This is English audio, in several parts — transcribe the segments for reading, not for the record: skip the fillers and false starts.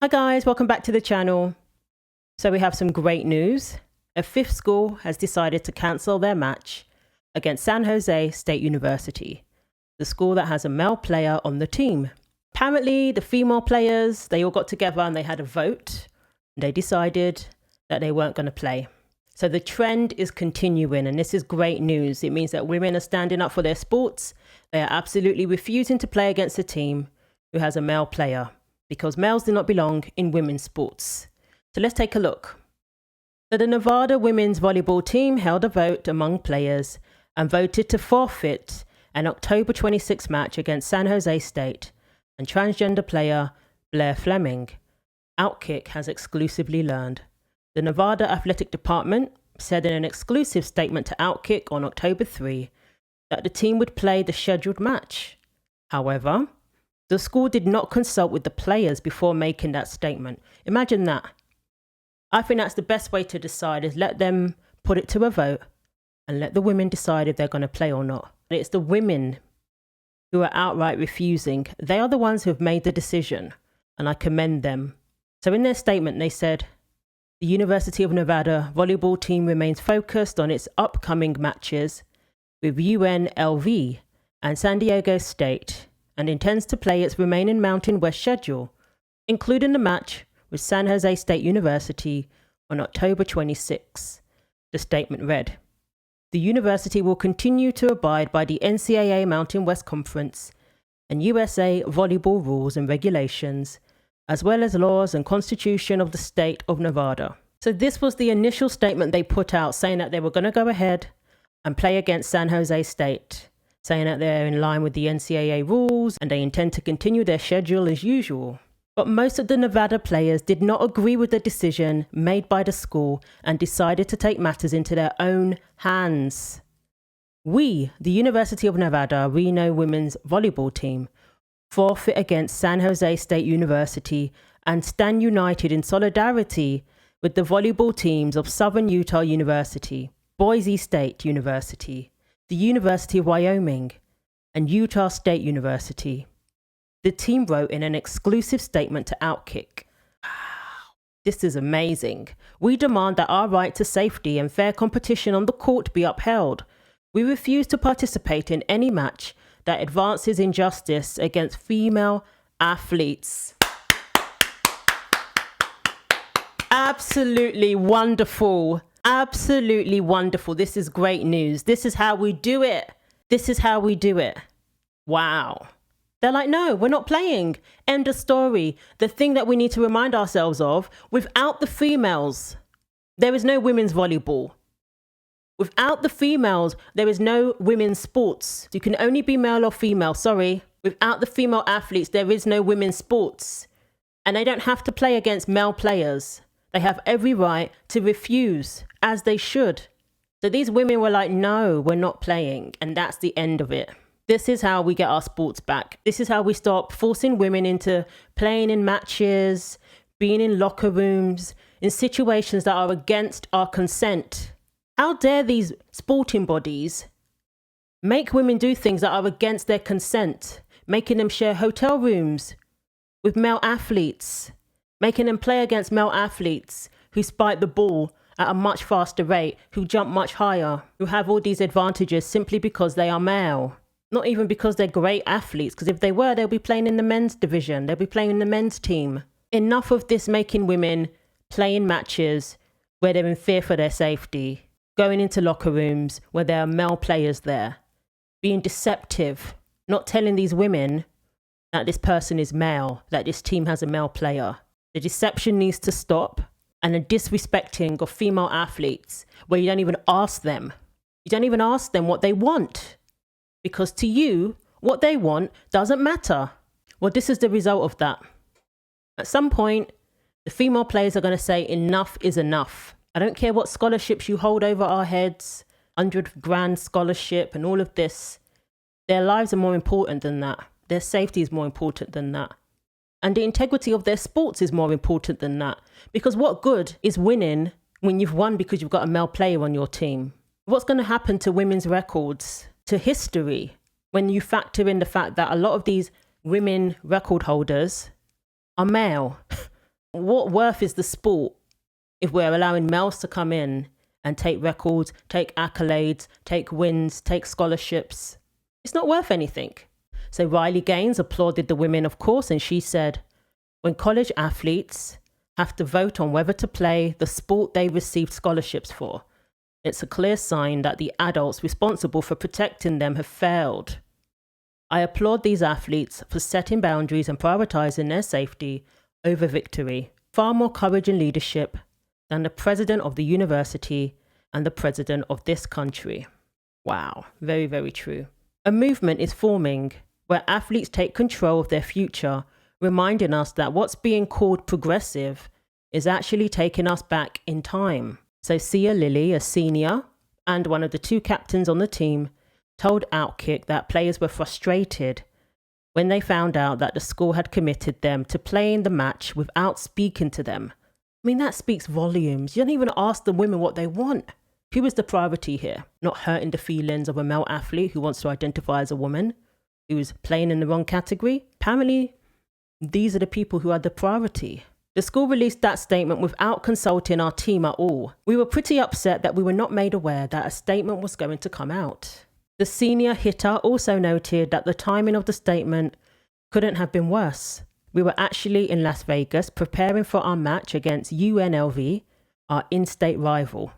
Hi guys, welcome back to the channel. So we have some great news. A fifth school has decided to cancel their match against San Jose State University, the school that has a male player on the team. Apparently the female players, they all got together and they had a vote. They decided that they weren't going to play. So the trend is continuing, and this is great news. It means that women are standing up for their sports. They are absolutely refusing to play against a team who has a male player, because males do not belong in women's sports. So let's take a look. So the Nevada women's volleyball team held a vote among players and voted to forfeit an October 26 match against San Jose State and transgender player Blair Fleming. OutKick has exclusively learned. The Nevada Athletic Department said in an exclusive statement to OutKick on October 3 that the team would play the scheduled match. However, the school did not consult with the players before making that statement. Imagine that. I think that's the best way to decide, is let them put it to a vote and let the women decide if they're going to play or not. It's the women who are outright refusing. They are the ones who have made the decision, and I commend them. So in their statement, they said, the University of Nevada volleyball team remains focused on its upcoming matches with UNLV and San Diego State, and intends to play its remaining Mountain West schedule, including the match with San Jose State University on October 26. The statement read, the university will continue to abide by the NCAA Mountain West Conference and USA volleyball rules and regulations, as well as laws and constitution of the state of Nevada. So this was the initial statement they put out, saying that they were going to go ahead and play against San Jose State, saying that they're in line with the NCAA rules and they intend to continue their schedule as usual. But most of the Nevada players did not agree with the decision made by the school and decided to take matters into their own hands. We, the University of Nevada Reno women's volleyball team, forfeit against San Jose State University and stand united in solidarity with the volleyball teams of Southern Utah University, Boise State University, the University of Wyoming, and Utah State University. The team wrote in an exclusive statement to OutKick. Wow, this is amazing. We demand that our right to safety and fair competition on the court be upheld. We refuse to participate in any match that advances injustice against female athletes. Absolutely wonderful. Absolutely wonderful. This is great news. This is how we do it. This is how we do it. Wow. They're like, no, we're not playing. End of story. The thing that we need to remind ourselves of, without the females, there is no women's volleyball. Without the females, there is no women's sports. You can only be male or female, sorry. Without the female athletes, there is no women's sports. And they don't have to play against male players. They have every right to refuse, as they should. So these women were like, no, we're not playing. And that's the end of it. This is how we get our sports back. This is how we stop forcing women into playing in matches, being in locker rooms, in situations that are against our consent. How dare these sporting bodies make women do things that are against their consent, making them share hotel rooms with male athletes, making them play against male athletes who spike the ball at a much faster rate, who jump much higher, who have all these advantages simply because they are male. Not even because they're great athletes, because if they were, they'll be playing in the men's division. They'll be playing in the men's team. Enough of this making women play in matches where they're in fear for their safety, going into locker rooms where there are male players there, being deceptive, not telling these women that this person is male, that this team has a male player. The deception needs to stop, and the disrespecting of female athletes where you don't even ask them. You don't even ask them what they want. Because to you, what they want doesn't matter. Well, this is the result of that. At some point, the female players are going to say enough is enough. I don't care what scholarships you hold over our heads, 100 grand scholarship and all of this. Their lives are more important than that. Their safety is more important than that. And the integrity of their sports is more important than that. Because what good is winning when you've won because you've got a male player on your team? What's going to happen to women's records, to history, when you factor in the fact that a lot of these women record holders are male? What worth is the sport if we're allowing males to come in and take records, take accolades, take wins, take scholarships? It's not worth anything. So Riley Gaines applauded the women, of course, and she said, when college athletes have to vote on whether to play the sport they received scholarships for, it's a clear sign that the adults responsible for protecting them have failed. I applaud these athletes for setting boundaries and prioritizing their safety over victory. Far more courage and leadership than the president of the university and the president of this country. Wow, very, very true. A movement is forming where athletes take control of their future, reminding us that what's being called progressive is actually taking us back in time. So Sia Lilly, a senior and one of the two captains on the team, told OutKick that players were frustrated when they found out that the school had committed them to playing the match without speaking to them. I mean, that speaks volumes. You don't even ask the women what they want. Who is the priority here? Not hurting the feelings of a male athlete who wants to identify as a woman, who's playing in the wrong category. Apparently, these are the people who are the priority. The school released that statement without consulting our team at all. We were pretty upset that we were not made aware that a statement was going to come out. The senior hitter also noted that the timing of the statement couldn't have been worse. We were actually in Las Vegas preparing for our match against UNLV, our in-state rival.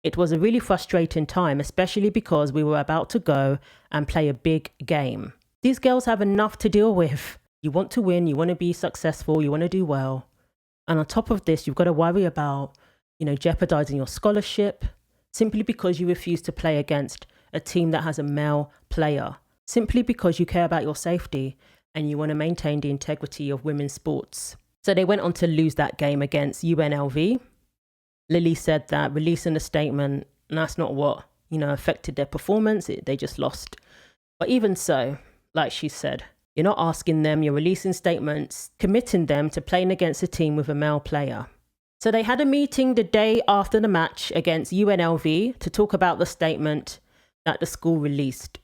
It was a really frustrating time, especially because we were about to go and play a big game. These girls have enough to deal with. You want to win, you want to be successful, you want to do well. And on top of this, you've got to worry about, jeopardizing your scholarship simply because you refuse to play against a team that has a male player, simply because you care about your safety and you want to maintain the integrity of women's sports. So they went on to lose that game against UNLV. Lilly said that releasing a statement, that's not what, affected their performance. They just lost. But even so, like she said, you're not asking them, you're releasing statements, committing them to playing against a team with a male player. So they had a meeting the day after the match against UNLV to talk about the statement that the school released.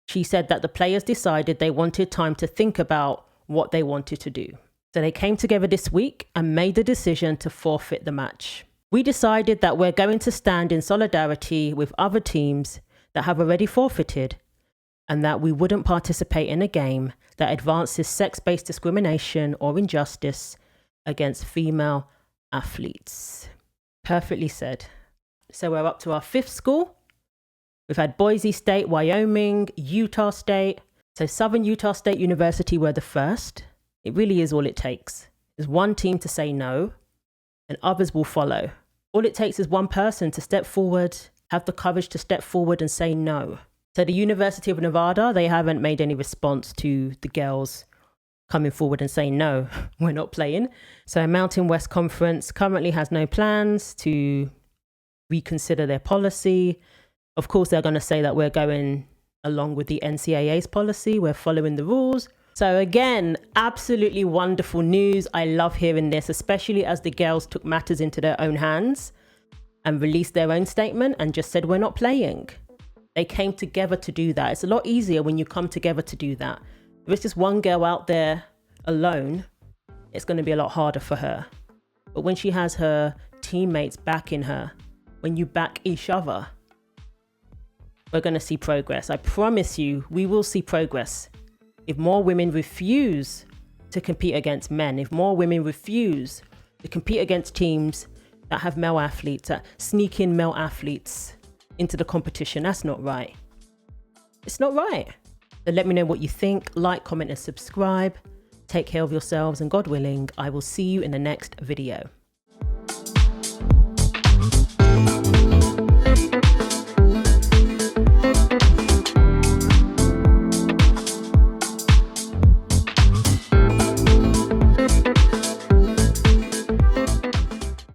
She said that the players decided they wanted time to think about what they wanted to do. So they came together this week and made the decision to forfeit the match. We decided that we're going to stand in solidarity with other teams that have already forfeited and that we wouldn't participate in a game that advances sex-based discrimination or injustice against female athletes. Perfectly said. So we're up to our fifth school. We've had Boise State, Wyoming, Utah State. So Southern Utah State University were the first. It really is all it takes. There's one team to say no, and others will follow. All it takes is one person to step forward, have the courage to step forward and say no. So the University of Nevada, they haven't made any response to the girls coming forward and saying, no, we're not playing. So Mountain West Conference currently has no plans to reconsider their policy. Of course, they're going to say that we're going along with the NCAA's policy. We're following the rules. So again, absolutely wonderful news. I love hearing this, especially as the girls took matters into their own hands and released their own statement and just said, we're not playing. They came together to do that. It's a lot easier when you come together to do that. If it's just one girl out there alone, it's going to be a lot harder for her. But when she has her teammates backing her, when you back each other, we're going to see progress. I promise you, we will see progress. If more women refuse to compete against men, if more women refuse to compete against teams that have male athletes, that sneak in male athletes into the competition, that's not right. It's not right. So let me know what you think. Like, comment, and subscribe. Take care of yourselves, and God willing, I will see you in the next video.